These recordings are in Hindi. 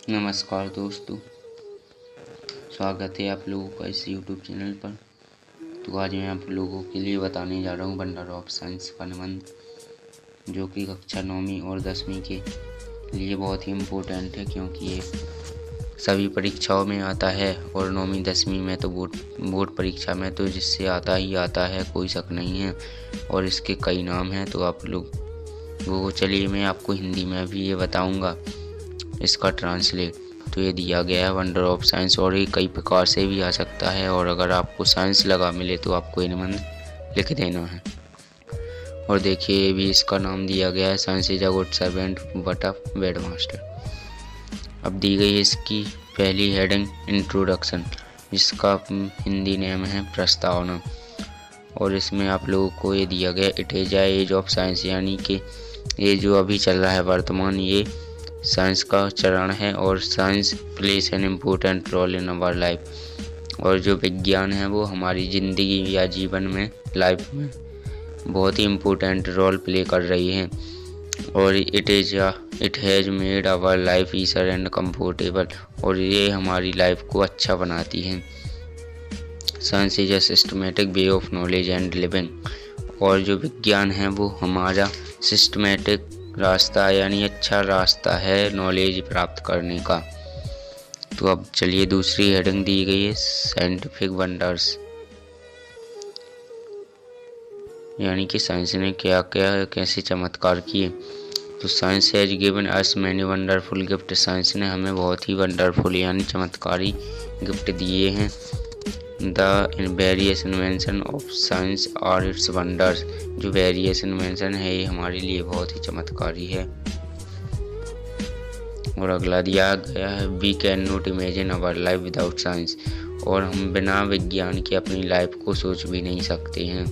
नमस्कार दोस्तों, स्वागत है आप लोगों का इस YouTube चैनल पर। तो आज मैं आप लोगों के लिए बताने जा रहा हूँ वंडर ऑफ साइंस का निबंध, जो कि कक्षा 9वीं और 10वीं के लिए बहुत ही इम्पोर्टेंट है, क्योंकि ये सभी परीक्षाओं में आता है और 9वीं 10वीं में तो बोर्ड परीक्षा में तो जिससे आता ही आता है, कोई शक नहीं है। और इसके कई नाम हैं, तो आप लोगों को चलिए मैं आपको हिंदी में भी ये बताऊँगा इसका ट्रांसलेट। तो ये दिया गया है वंडर ऑफ साइंस, और ये कई प्रकार से भी आ सकता है। और अगर आपको साइंस लगा मिले तो आपको ये निबंध लिख देना है। और देखिए, ये भी इसका नाम दिया गया है, science is a good servant but a bad master. अब दी गई है इसकी पहली हेडिंग इंट्रोडक्शन, जिसका हिंदी नेम है प्रस्तावना। और इसमें आप लोगों को ये दिया गया it is age of science, यानी कि ये जो अभी चल रहा है वर्तमान, ये साइंस का चरण है और science plays an important role in our life. और जो विज्ञान है वो हमारी ज़िंदगी या जीवन में, लाइफ में बहुत ही इम्पोर्टेंट रोल प्ले कर रही है। और it has made our life easier and comfortable, और ये हमारी लाइफ को अच्छा बनाती है। Science is a systematic way of knowledge and living, और जो विज्ञान है वो हमारा सिस्टमेटिक रास्ता यानी अच्छा रास्ता है नॉलेज प्राप्त करने का। तो अब चलिए दूसरी हेडिंग दी गई है साइंटिफिक वंडर्स, यानी कि साइंस ने क्या क्या कैसे चमत्कार किए। तो science has given us many wonderful gift, science ने हमें बहुत ही वंडरफुल यानी चमत्कारी गिफ्ट दिए हैं। The various invention of science are its wonders, जो वेरियस इन्वेंशन है ये हमारे लिए बहुत ही चमत्कारी है। और अगला दिया गया है we cannot imagine our life without science, और हम बिना विज्ञान के अपनी लाइफ को सोच भी नहीं सकते हैं।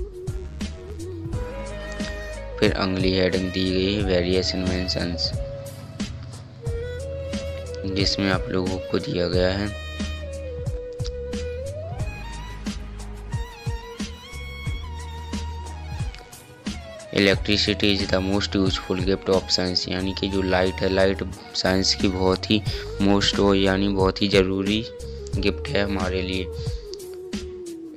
फिर अगली हेडिंग दी गई है वेरियस इन्वेंशंस, जिसमें आप लोगों को दिया गया है electricity is the most useful gift of science, यानी कि जो लाइट है, लाइट साइंस की बहुत ही मोस्ट हो यानी बहुत ही ज़रूरी गिफ्ट है हमारे लिए।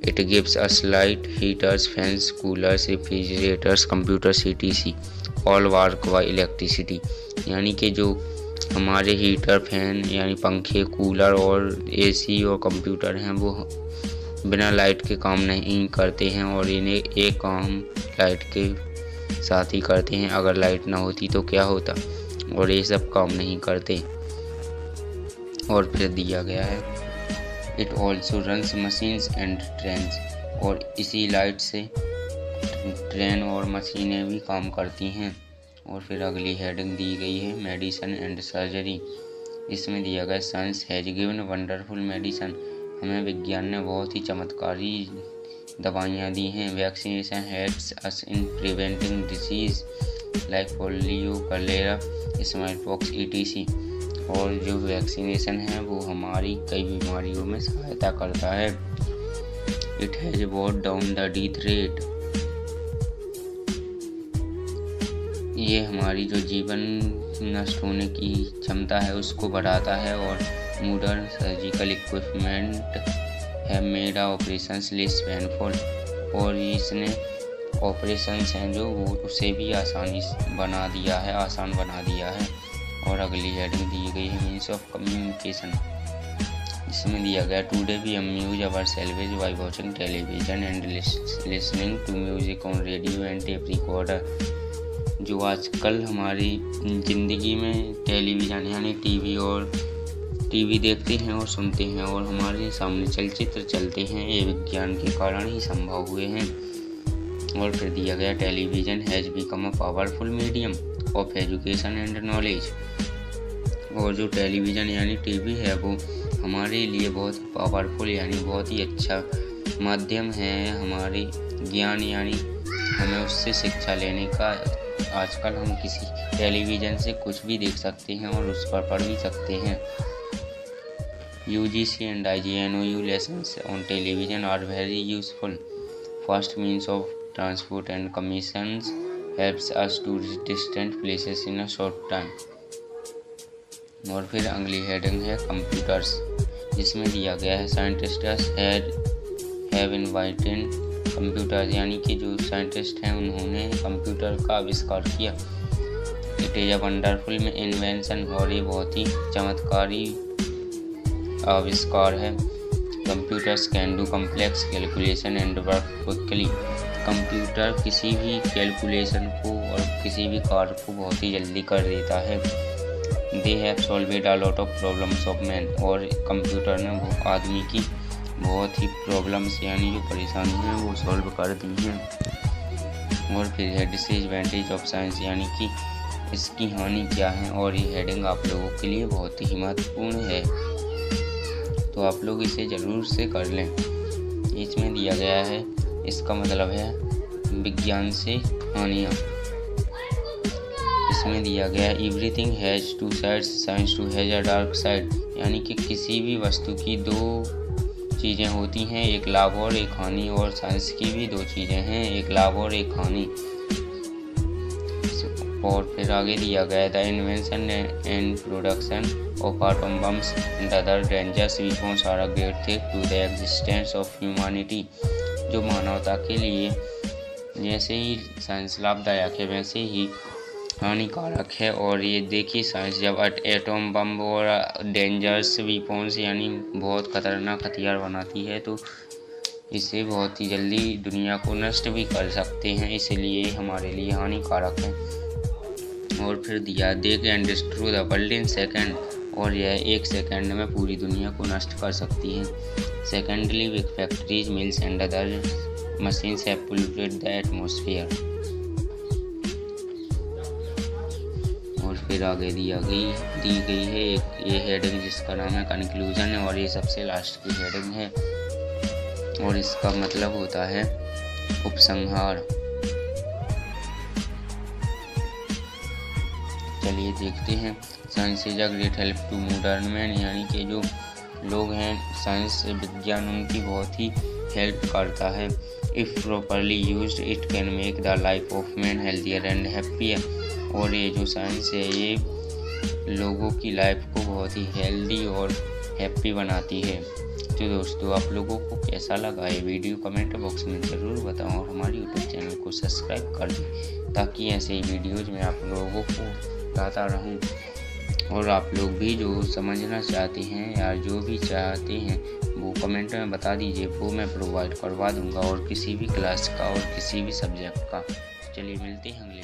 It gives us light, heaters, fans, coolers, refrigerators, computers, etc all work by electricity, यानी कि जो हमारे हीटर, फैन यानी पंखे, कूलर और AC और कंप्यूटर हैं वो बिना लाइट के काम नहीं करते हैं, और इन्हें एक काम लाइट के साथ ही करते हैं। अगर लाइट ना होती तो क्या होता, और ये सब काम नहीं करते। और फिर दिया गया है it also runs machines and trains, और इसी लाइट से ट्रेन और मशीनें भी काम करती हैं। और फिर अगली हेडिंग दी गई है मेडिसिन एंड सर्जरी, इसमें दिया गया science has given wonderful medicine, हमें विज्ञान ने बहुत ही चमत्कारी दवाइयाँ दी हैं। Vaccination helps us in preventing disease like polio, cholera, small pox, etc, और जो वैक्सीनेशन है वो हमारी कई बीमारियों में सहायता करता है। It has bot down the death rate, ये हमारी जो जीवन नष्ट होने की क्षमता है उसको बढ़ाता है। और मॉडर्न सर्जिकल इक्विपमेंट है मेड ऑपरेशंस लेस पेनफुल, और इसने ऑपरेशंस हैं जो वो उसे भी आसान बना दिया है। और अगली हेडिंग दी गई है मीन्स ऑफ कम्युनिकेशन, जिसमें दिया गया today we amuse ourselves by watching television and listening to music on radio and tape recorder, जो आजकल हमारी ज़िंदगी में टेलीविज़न यानी टीवी देखते हैं और सुनते हैं, और हमारे सामने चलचित्र चलते हैं, ये विज्ञान के कारण ही संभव हुए हैं। और फिर दिया गया television has become a powerful medium of education and knowledge, और जो टेलीविज़न यानी टीवी है वो हमारे लिए बहुत पावरफुल यानी बहुत ही अच्छा माध्यम है हमारे ज्ञान यानी हमें उससे शिक्षा लेने का। आजकल हम किसी टेलीविज़न से कुछ भी देख सकते हैं और उस पर पढ़ भी सकते हैं। UGC and IGNOU lessons on television are very useful. Fast means of transport and communications helps us to reach distant places in a short time. और फिर अगली हेडिंग है कंप्यूटर्स, जिसमें दिया गया है साइंटिस्ट्स हैव इन्वेंटेड कंप्यूटर्स, यानी कि जो साइंटिस्ट हैं उन्होंने कंप्यूटर का आविष्कार किया। It is a wonderful invention, और ये बहुत ही चमत्कारी आविष्कार है। Computers can do complex calculation and work quickly. Computer किसी भी कैलकुलेशन को और किसी भी कार्य को बहुत ही जल्दी कर देता है। They have solved a lot of problems of man, और कंप्यूटर ने वो आदमी की बहुत ही प्रॉब्लम्स यानी जो परेशानी है वो सॉल्व कर दी हैं। और फिर है डिसएडवांटेज ऑफ साइंस, यानी कि इसकी हानि क्या है, और ये हेडिंग आप लोगों के लिए बहुत ही महत्वपूर्ण है, तो आप लोग इसे ज़रूर से कर लें। इसमें दिया गया है, इसका मतलब है विज्ञान से हानियाँ। इसमें दिया गया है everything has two sides, science too has a dark side, यानी कि किसी भी वस्तु की दो चीज़ें होती हैं, एक लाभ और एक हानि, और साइंस की भी दो चीज़ें हैं, एक लाभ और एक हानि। और फिर आगे दिया गया है the invention and production of atom bombs and other dangerous weapons are a great threat to the existence of humanity. जो मानवता के लिए जैसे ही साइंस लाभदायक है वैसे ही हानिकारक है। और ये देखिए, साइंस जब एटम बम और डेंजरस वेपन्स यानी बहुत खतरनाक हथियार बनाती है तो इसे बहुत ही जल्दी दुनिया को नष्ट भी कर सकते हैं, इसलिए हमारे लिए हानिकारक है। और फिर दिया they can destroy the world in second, और यह 1 सेकेंड में पूरी दुनिया को नष्ट कर सकती है। Secondly big factories, mills and other machines have polluted the atmosphere. और फिर आगे दी गई है एक ये हेडिंग जिसका नाम है कंक्लूजन, और ये सबसे लास्ट की हेडिंग है, और इसका मतलब होता है उपसंहार। चलिए देखते हैं। Science is a great help to modern man, यानी कि जो लोग हैं साइंस विज्ञान उनकी बहुत ही हेल्प करता है। If properly used it can make the life of man healthier and happier. और ये जो साइंस है ये लोगों की लाइफ को बहुत ही हेल्दी और हैप्पी बनाती है। तो दोस्तों, आप लोगों को कैसा लगा ये वीडियो कमेंट बॉक्स में ज़रूर बताओ, और हमारे यूट्यूब चैनल को सब्सक्राइब कर दें ताकि ऐसे ही वीडियोज़ में आप लोगों को लाता रहूं। और आप लोग भी जो समझना चाहते हैं या जो भी चाहते हैं वो कमेंट में बता दीजिए, वो मैं प्रोवाइड करवा दूंगा, और किसी भी क्लास का और किसी भी सब्जेक्ट का। चलिए मिलते हैं अगले